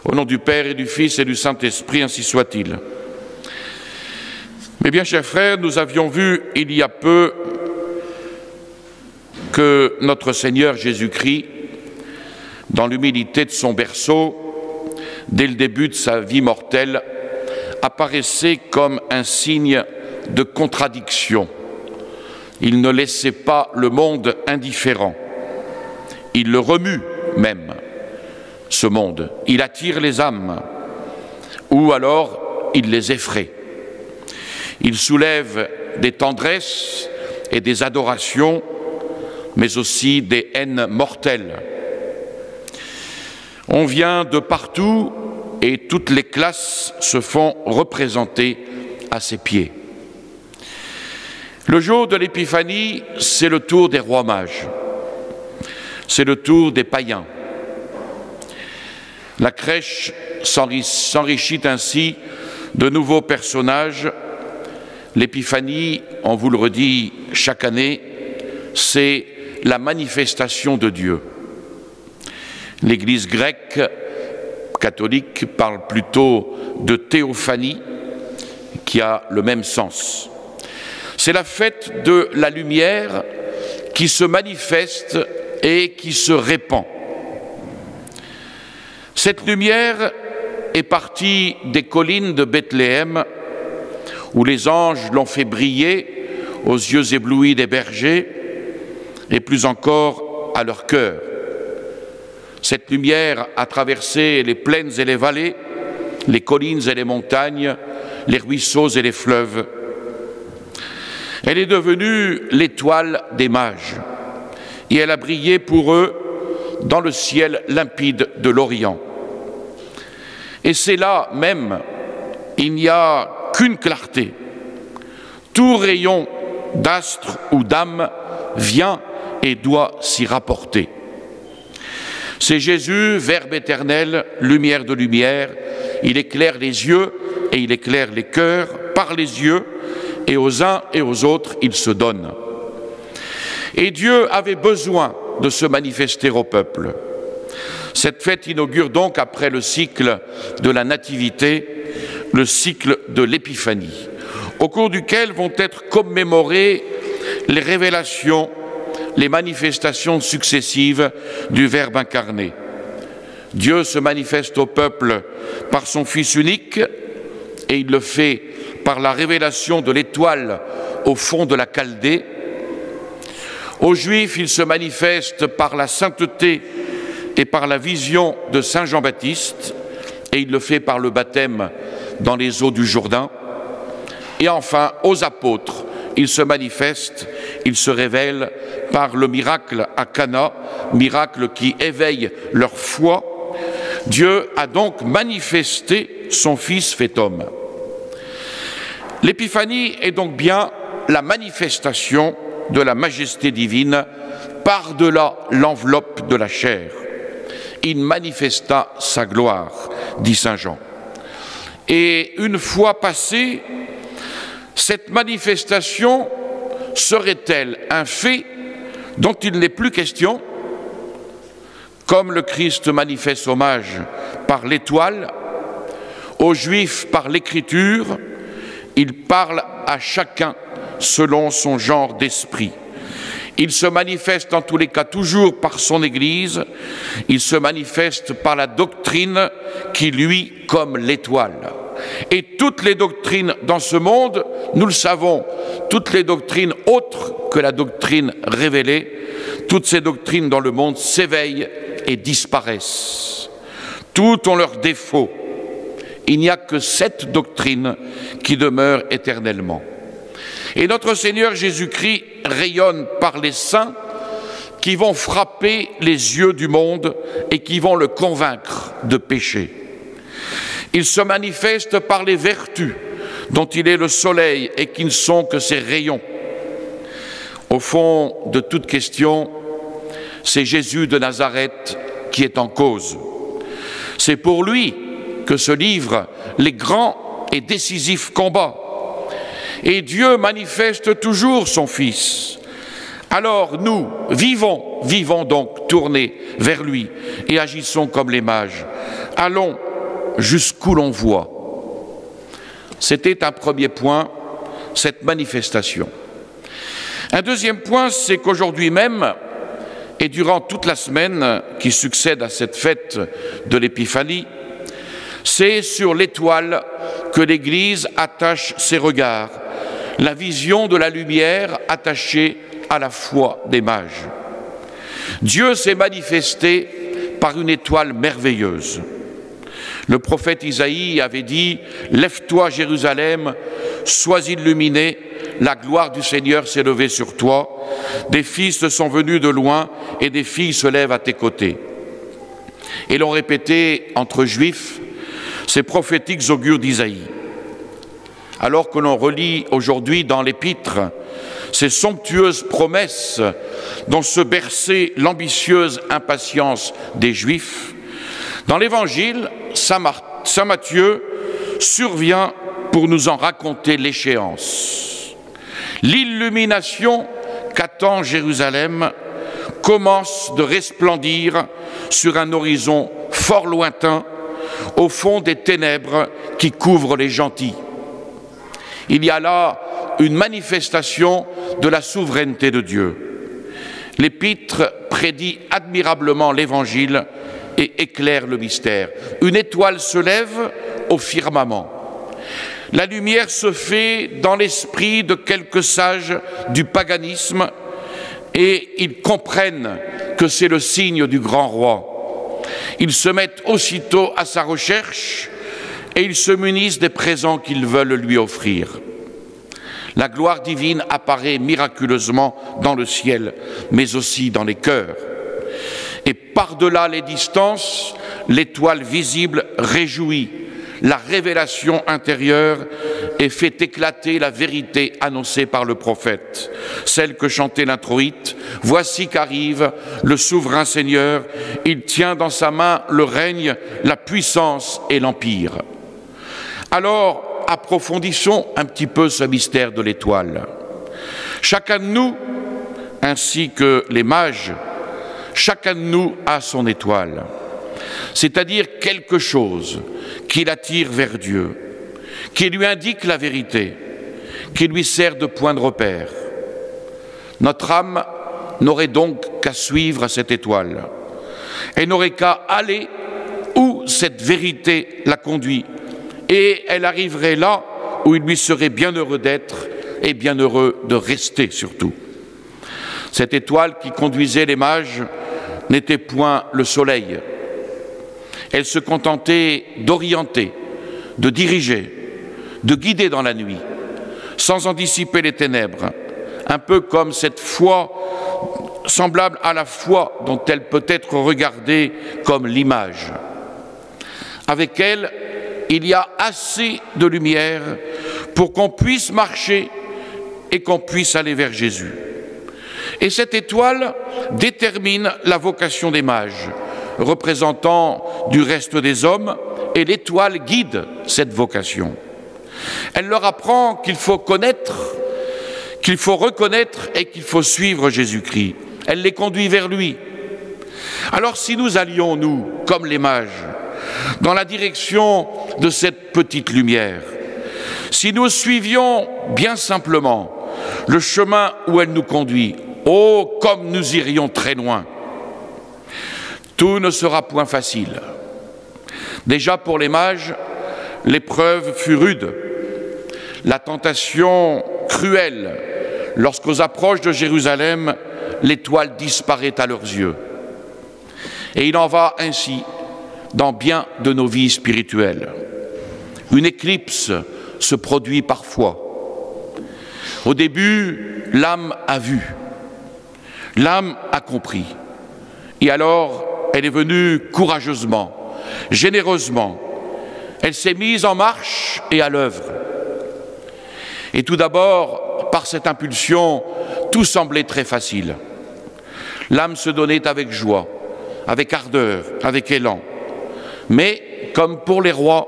Au nom du Père et du Fils et du Saint-Esprit, ainsi soit-il. Mes bien chers frères, nous avions vu il y a peu que notre Seigneur Jésus-Christ, dans l'humilité de son berceau, dès le début de sa vie mortelle, apparaissait comme un signe de contradiction. Il ne laissait pas le monde indifférent. Il le remue même, ce monde. Il attire les âmes, ou alors il les effraie. Il soulève des tendresses et des adorations, mais aussi des haines mortelles. On vient de partout et toutes les classes se font représenter à ses pieds. Le jour de l'Épiphanie, c'est le tour des rois mages, c'est le tour des païens. La crèche s'enrichit ainsi de nouveaux personnages. L'Épiphanie, on vous le redit chaque année, c'est la manifestation de Dieu. L'Église grecque catholique parle plutôt de théophanie, qui a le même sens. C'est la fête de la lumière qui se manifeste et qui se répand. Cette lumière est partie des collines de Bethléem, où les anges l'ont fait briller aux yeux éblouis des bergers, et plus encore à leur cœur. Cette lumière a traversé les plaines et les vallées, les collines et les montagnes, les ruisseaux et les fleuves. Elle est devenue l'étoile des mages, et elle a brillé pour eux dans le ciel limpide de l'Orient. Et c'est là même, il n'y a qu'une clarté. Tout rayon d'astre ou d'âme vient et doit s'y rapporter. C'est Jésus, Verbe éternel, lumière de lumière. Il éclaire les yeux et il éclaire les cœurs par les yeux, et aux uns et aux autres, il se donne. Et Dieu avait besoin de se manifester au peuple. Cette fête inaugure donc, après le cycle de la Nativité, le cycle de l'Épiphanie, au cours duquel vont être commémorées les révélations, les manifestations successives du Verbe incarné. Dieu se manifeste au peuple par son Fils unique, et il le fait par la révélation de l'étoile au fond de la Chaldée. Aux Juifs, il se manifeste par la sainteté et par la vision de Saint Jean-Baptiste, et il le fait par le baptême dans les eaux du Jourdain. Et enfin, aux apôtres, il se manifeste, il se révèle par le miracle à Cana, miracle qui éveille leur foi. Dieu a donc manifesté son Fils fait homme. L'Épiphanie est donc bien la manifestation de la majesté divine par-delà l'enveloppe de la chair. Il manifesta sa gloire, dit saint Jean. Et une fois passée, cette manifestation serait-elle un fait dont il n'est plus question, comme le Christ manifeste hommage par l'étoile, aux Juifs par l'écriture, il parle à chacun selon son genre d'esprit. Il se manifeste en tous les cas toujours par son Église, il se manifeste par la doctrine qui luit comme l'étoile. Et toutes les doctrines dans ce monde, nous le savons, toutes les doctrines autres que la doctrine révélée, toutes ces doctrines dans le monde s'éveillent et disparaissent. Toutes ont leurs défauts. Il n'y a que cette doctrine qui demeure éternellement. Et notre Seigneur Jésus-Christ rayonne par les saints qui vont frapper les yeux du monde et qui vont le convaincre de pécher. Il se manifeste par les vertus dont il est le soleil et qui ne sont que ses rayons. Au fond de toute question, c'est Jésus de Nazareth qui est en cause. C'est pour lui que se livrent les grands et décisifs combats. Et Dieu manifeste toujours son Fils. Alors nous, vivons donc tournés vers lui et agissons comme les mages. Allons jusqu'où l'on voit. C'était un premier point, cette manifestation. Un deuxième point, c'est qu'aujourd'hui même, et durant toute la semaine qui succède à cette fête de l'Épiphanie, c'est sur l'étoile que l'Église attache ses regards, la vision de la lumière attachée à la foi des mages. Dieu s'est manifesté par une étoile merveilleuse. Le prophète Isaïe avait dit « Lève-toi, Jérusalem, sois illuminée, la gloire du Seigneur s'est levée sur toi, des fils sont venus de loin et des filles se lèvent à tes côtés. » Et l'on répétait entre juifs ces prophétiques augures d'Isaïe. Alors que l'on relit aujourd'hui dans l'Épître ces somptueuses promesses dont se berçait l'ambitieuse impatience des Juifs, dans l'Évangile, saint Matthieu survient pour nous en raconter l'échéance. L'illumination qu'attend Jérusalem commence de resplendir sur un horizon fort lointain, au fond des ténèbres qui couvrent les gentils. Il y a là une manifestation de la souveraineté de Dieu. L'Épître prédit admirablement l'Évangile et éclaire le mystère. Une étoile se lève au firmament. La lumière se fait dans l'esprit de quelques sages du paganisme et ils comprennent que c'est le signe du grand roi. Ils se mettent aussitôt à sa recherche et ils se munissent des présents qu'ils veulent lui offrir. La gloire divine apparaît miraculeusement dans le ciel, mais aussi dans les cœurs. Et par-delà les distances, l'étoile visible réjouit la révélation intérieure et fait éclater la vérité annoncée par le prophète, celle que chantait l'introïte. Voici qu'arrive le souverain Seigneur, il tient dans sa main le règne, la puissance et l'empire. Alors, approfondissons un petit peu ce mystère de l'étoile. Chacun de nous, ainsi que les mages, chacun de nous a son étoile, c'est-à-dire quelque chose qui l'attire vers Dieu, qui lui indique la vérité, qui lui sert de point de repère. Notre âme n'aurait donc qu'à suivre cette étoile. Elle n'aurait qu'à aller où cette vérité la conduit, et elle arriverait là où il lui serait bienheureux d'être et bienheureux de rester surtout. Cette étoile qui conduisait les mages n'était point le soleil. Elle se contentait d'orienter, de diriger, de guider dans la nuit, sans en dissiper les ténèbres, un peu comme cette foi, semblable à la foi dont elle peut être regardée comme l'image. Avec elle, il y a assez de lumière pour qu'on puisse marcher et qu'on puisse aller vers Jésus. Et cette étoile détermine la vocation des mages, représentant du reste des hommes, et l'étoile guide cette vocation. Elle leur apprend qu'il faut connaître, qu'il faut reconnaître et qu'il faut suivre Jésus-Christ. Elle les conduit vers lui. Alors si nous allions, nous, comme les mages, dans la direction de cette petite lumière, si nous suivions bien simplement le chemin où elle nous conduit, oh, comme nous irions très loin. Tout ne sera point facile. Déjà pour les mages, l'épreuve fut rude, la tentation cruelle, lorsqu'aux approches de Jérusalem, l'étoile disparaît à leurs yeux. Et il en va ainsi dans bien de nos vies spirituelles. Une éclipse se produit parfois. Au début, l'âme a vu, l'âme a compris. Et alors, elle est venue courageusement, généreusement. Elle s'est mise en marche et à l'œuvre. Et tout d'abord, par cette impulsion, tout semblait très facile. L'âme se donnait avec joie, avec ardeur, avec élan. Mais, comme pour les rois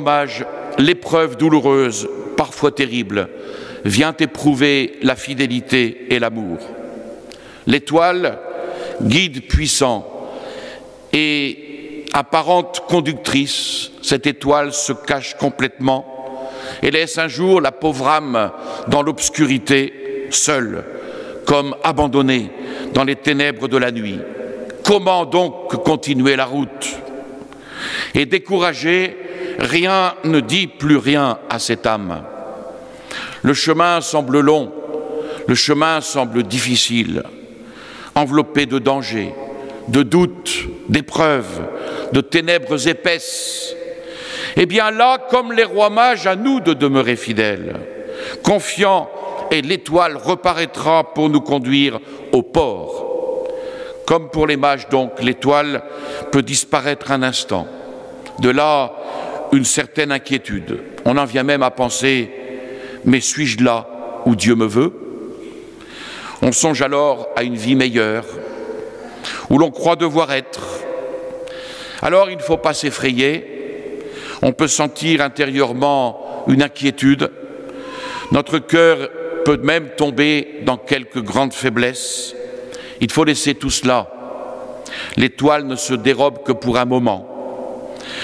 mages, l'épreuve douloureuse, parfois terrible, vient éprouver la fidélité et l'amour. L'étoile, guide puissant, et apparente conductrice, cette étoile se cache complètement et laisse un jour la pauvre âme dans l'obscurité, seule, comme abandonnée dans les ténèbres de la nuit. Comment donc continuer la route? Et découragé, rien ne dit plus rien à cette âme. Le chemin semble long, le chemin semble difficile, enveloppé de dangers, de doutes, d'épreuves, de ténèbres épaisses. Eh bien là, comme les rois mages, à nous de demeurer fidèles, confiants, et l'étoile reparaîtra pour nous conduire au port. Comme pour les mages donc, l'étoile peut disparaître un instant. De là, une certaine inquiétude. On en vient même à penser, mais suis-je là où Dieu me veut? On songe alors à une vie meilleure, où l'on croit devoir être. Alors il ne faut pas s'effrayer, on peut sentir intérieurement une inquiétude, notre cœur peut même tomber dans quelques grandes faiblesses. Il faut laisser tout cela. L'étoile ne se dérobe que pour un moment.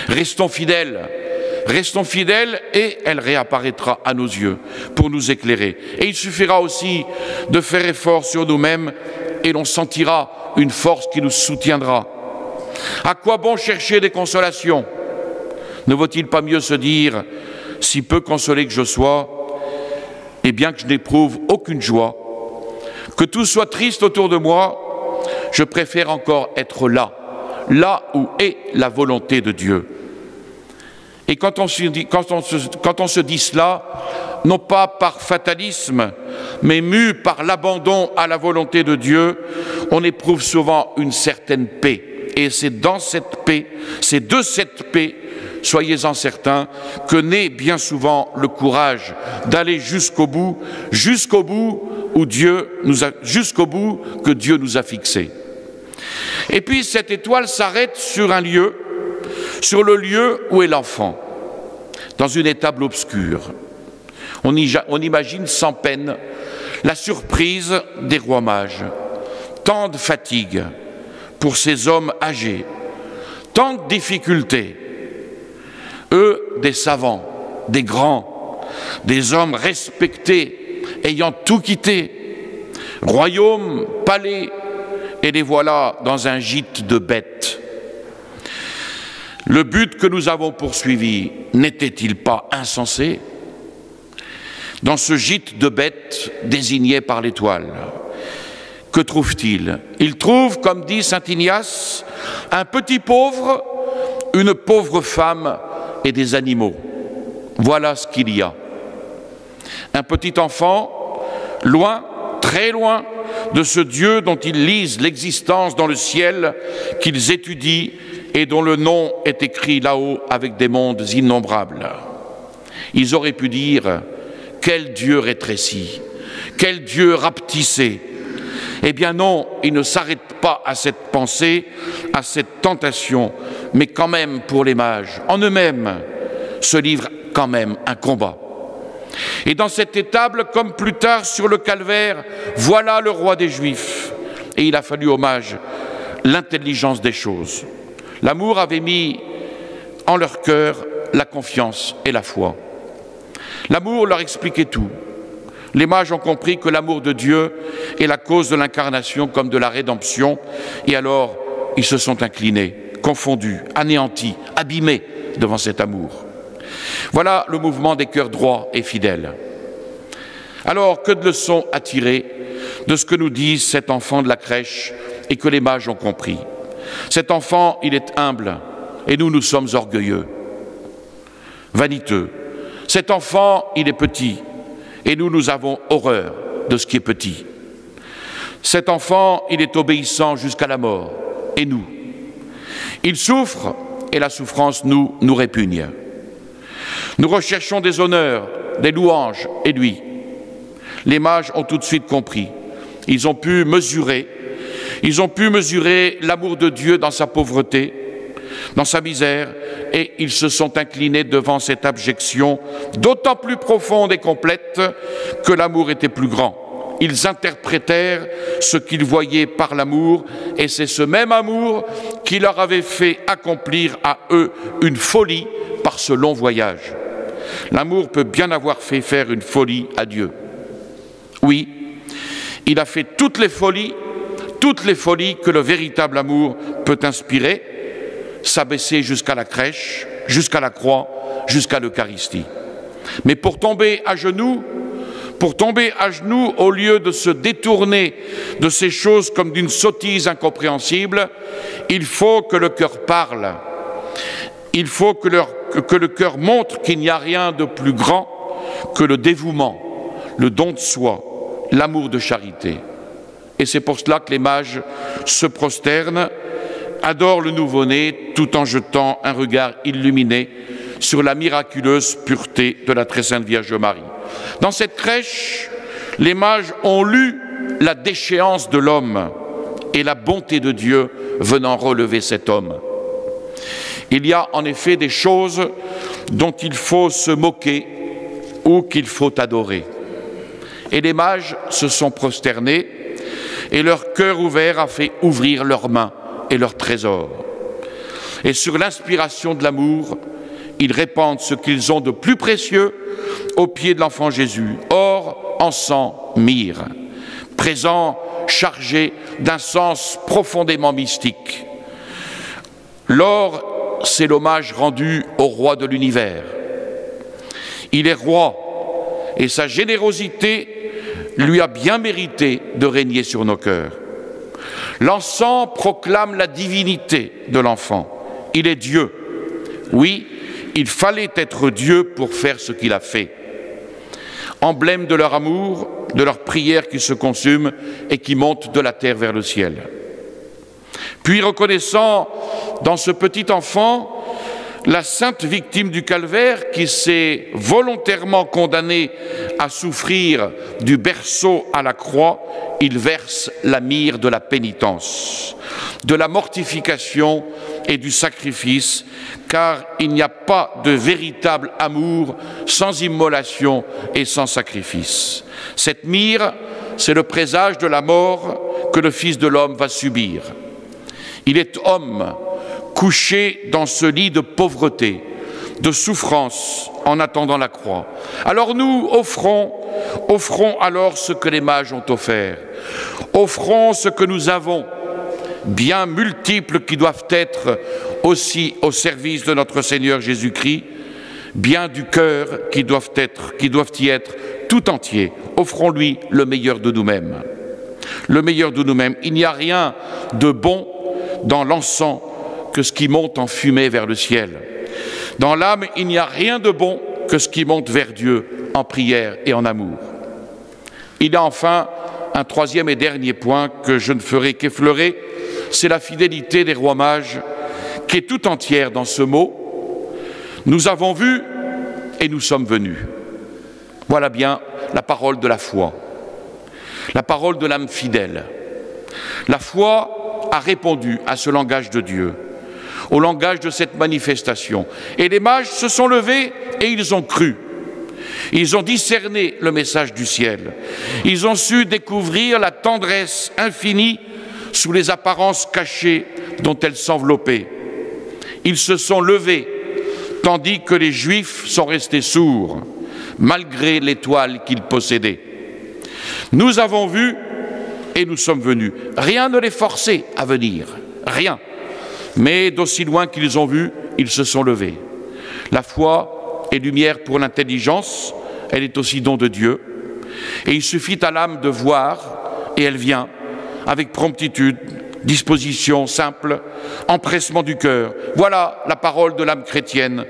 Restons fidèles et elle réapparaîtra à nos yeux pour nous éclairer. Et il suffira aussi de faire effort sur nous-mêmes et l'on sentira une force qui nous soutiendra. À quoi bon chercher des consolations? Ne vaut-il pas mieux se dire, si peu consolé que je sois, et bien que je n'éprouve aucune joie, que tout soit triste autour de moi, je préfère encore être là où est la volonté de Dieu. Et quand on se dit cela, non pas par fatalisme, mais mu par l'abandon à la volonté de Dieu, on éprouve souvent une certaine paix. Et c'est dans cette paix, c'est de cette paix, soyez-en certains, que naît bien souvent le courage d'aller jusqu'au bout que Dieu nous a fixé. Et puis cette étoile s'arrête sur un lieu, sur le lieu où est l'enfant, dans une étable obscure. On imagine sans peine la surprise des rois mages. Tant de fatigue pour ces hommes âgés, tant de difficultés. Eux, des savants, des grands, des hommes respectés, ayant tout quitté, royaume, palais, et les voilà dans un gîte de bêtes. Le but que nous avons poursuivi n'était-il pas insensé? Dans ce gîte de bêtes désigné par l'étoile, que trouve-t-il? Il trouve, comme dit saint Ignace, un petit pauvre, une pauvre femme et des animaux. Voilà ce qu'il y a. Un petit enfant, loin, très loin de ce Dieu dont ils lisent l'existence dans le ciel, qu'ils étudient et dont le nom est écrit là-haut avec des mondes innombrables. Ils auraient pu dire « Quel Dieu rétréci, quel Dieu rapetissé !» Eh bien non, ils ne s'arrêtent pas à cette pensée, à cette tentation, mais quand même pour les mages, en eux-mêmes, se livrent quand même un combat. Et dans cette étable, comme plus tard sur le calvaire, voilà le roi des Juifs. Et il a fallu aux mages l'intelligence des choses. L'amour avait mis en leur cœur la confiance et la foi. L'amour leur expliquait tout. Les mages ont compris que l'amour de Dieu est la cause de l'incarnation comme de la rédemption, et alors ils se sont inclinés, confondus, anéantis, abîmés devant cet amour. Voilà le mouvement des cœurs droits et fidèles. Alors, que de leçons à tirer de ce que nous dit cet enfant de la crèche et que les mages ont compris? Cet enfant, il est humble, et nous sommes orgueilleux, vaniteux. Cet enfant, il est petit, et nous avons horreur de ce qui est petit. Cet enfant, il est obéissant jusqu'à la mort, et nous. Il souffre, et la souffrance nous répugne. Nous recherchons des honneurs, des louanges, et lui. Les mages ont tout de suite compris. Ils ont pu mesurer l'amour de Dieu dans sa pauvreté, dans sa misère, et ils se sont inclinés devant cette abjection d'autant plus profonde et complète que l'amour était plus grand ils interprétèrent ce qu'ils voyaient par l'amour, et c'est ce même amour qui leur avait fait accomplir à eux une folie par ce long voyage. L'amour peut bien avoir fait faire une folie à Dieu. Oui, il a fait toutes les folies que le véritable amour peut inspirer, s'abaisser jusqu'à la crèche, jusqu'à la croix, jusqu'à l'Eucharistie. Mais pour tomber à genoux au lieu de se détourner de ces choses comme d'une sottise incompréhensible, il faut que le cœur parle. Il faut que le cœur montre qu'il n'y a rien de plus grand que le dévouement, le don de soi, l'amour de charité. Et c'est pour cela que les mages se prosternent, adorent le nouveau-né tout en jetant un regard illuminé sur la miraculeuse pureté de la très sainte Vierge Marie. Dans cette crèche, les mages ont lu la déchéance de l'homme et la bonté de Dieu venant relever cet homme. Il y a en effet des choses dont il faut se moquer ou qu'il faut adorer. Et les mages se sont prosternés et leur cœur ouvert a fait ouvrir leurs mains et leurs trésors. Et sur l'inspiration de l'amour, ils répandent ce qu'ils ont de plus précieux aux pieds de l'enfant Jésus, or, encens, myrrhe, présent chargé d'un sens profondément mystique. L'or, c'est l'hommage rendu au roi de l'univers. Il est roi et sa générosité lui a bien mérité de régner sur nos cœurs. L'encens proclame la divinité de l'enfant. Il est Dieu. Oui, il fallait être Dieu pour faire ce qu'il a fait. Emblème de leur amour, de leur prière qui se consume et qui monte de la terre vers le ciel. Puis reconnaissant dans ce petit enfant la sainte victime du calvaire qui s'est volontairement condamnée à souffrir du berceau à la croix, il verse la myrrhe de la pénitence, de la mortification et du sacrifice, car il n'y a pas de véritable amour sans immolation et sans sacrifice. Cette myrrhe, c'est le présage de la mort que le Fils de l'homme va subir. Il est homme, couché dans ce lit de pauvreté, de souffrance, en attendant la croix. Alors nous offrons alors ce que les mages ont offert. Offrons ce que nous avons, biens multiples qui doivent être aussi au service de notre Seigneur Jésus-Christ, biens du cœur qui doivent y être tout entiers. Offrons-lui le meilleur de nous-mêmes. Le meilleur de nous-mêmes. Il n'y a rien de bon dans l'encens que ce qui monte en fumée vers le ciel. Dans l'âme, il n'y a rien de bon que ce qui monte vers Dieu en prière et en amour. Il y a enfin un troisième et dernier point que je ne ferai qu'effleurer, c'est la fidélité des rois mages qui est tout entière dans ce mot. Nous avons vu et nous sommes venus. Voilà bien la parole de la foi, la parole de l'âme fidèle. La foi a répondu à ce langage de Dieu, au langage de cette manifestation. Et les mages se sont levés et ils ont cru. Ils ont discerné le message du ciel. Ils ont su découvrir la tendresse infinie sous les apparences cachées dont elle s'enveloppait. Ils se sont levés, tandis que les Juifs sont restés sourds, malgré l'étoile qu'ils possédaient. Nous avons vu et nous sommes venus. Rien ne les forçait à venir, rien. Mais d'aussi loin qu'ils ont vu, ils se sont levés. La foi est lumière pour l'intelligence, elle est aussi don de Dieu. Et il suffit à l'âme de voir, et elle vient, avec promptitude, disposition simple, empressement du cœur. Voilà la parole de l'âme chrétienne.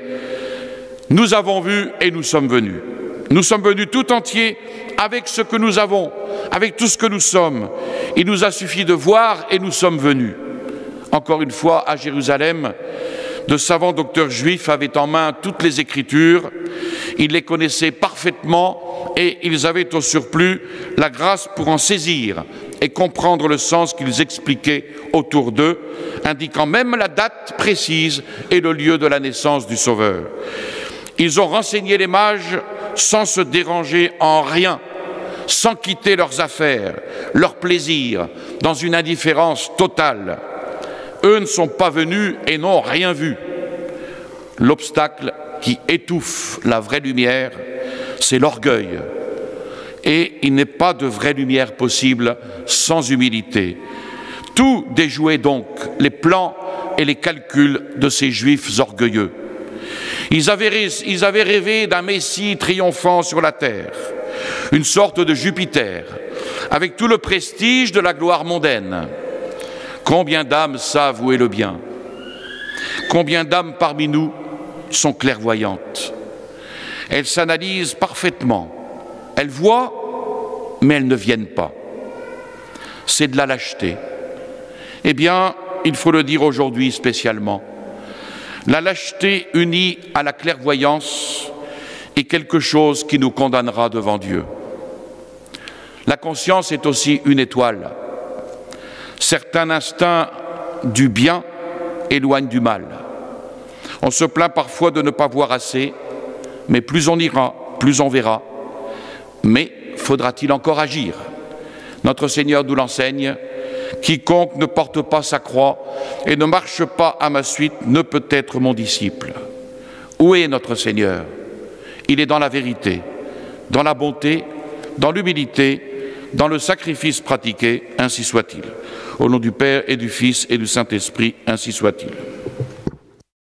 Nous avons vu et nous sommes venus. Nous sommes venus tout entiers avec ce que nous avons, avec tout ce que nous sommes. Il nous a suffi de voir et nous sommes venus. Encore une fois, à Jérusalem, de savants docteurs juifs avaient en main toutes les Écritures. Ils les connaissaient parfaitement et ils avaient au surplus la grâce pour en saisir et comprendre le sens qu'ils expliquaient autour d'eux, indiquant même la date précise et le lieu de la naissance du Sauveur. Ils ont renseigné les mages sans se déranger en rien, sans quitter leurs affaires, leurs plaisirs, dans une indifférence totale. Eux ne sont pas venus et n'ont rien vu. L'obstacle qui étouffe la vraie lumière, c'est l'orgueil. Et il n'est pas de vraie lumière possible sans humilité. Tout déjouait donc les plans et les calculs de ces Juifs orgueilleux. Ils avaient rêvé d'un Messie triomphant sur la terre, une sorte de Jupiter, avec tout le prestige de la gloire mondaine. Combien d'âmes savent où est le bien? Combien d'âmes parmi nous sont clairvoyantes? Elles s'analysent parfaitement. Elles voient, mais elles ne viennent pas. C'est de la lâcheté. Eh bien, il faut le dire aujourd'hui spécialement. La lâcheté unie à la clairvoyance est quelque chose qui nous condamnera devant Dieu. La conscience est aussi une étoile. Certains instincts du bien éloignent du mal. On se plaint parfois de ne pas voir assez, mais plus on ira, plus on verra. Mais faudra-t-il encore agir? Notre Seigneur nous l'enseigne. Quiconque ne porte pas sa croix et ne marche pas à ma suite ne peut être mon disciple. Où est notre Seigneur? Il est dans la vérité, dans la bonté, dans l'humilité, dans le sacrifice pratiqué, ainsi soit-il. Au nom du Père et du Fils et du Saint-Esprit, ainsi soit-il.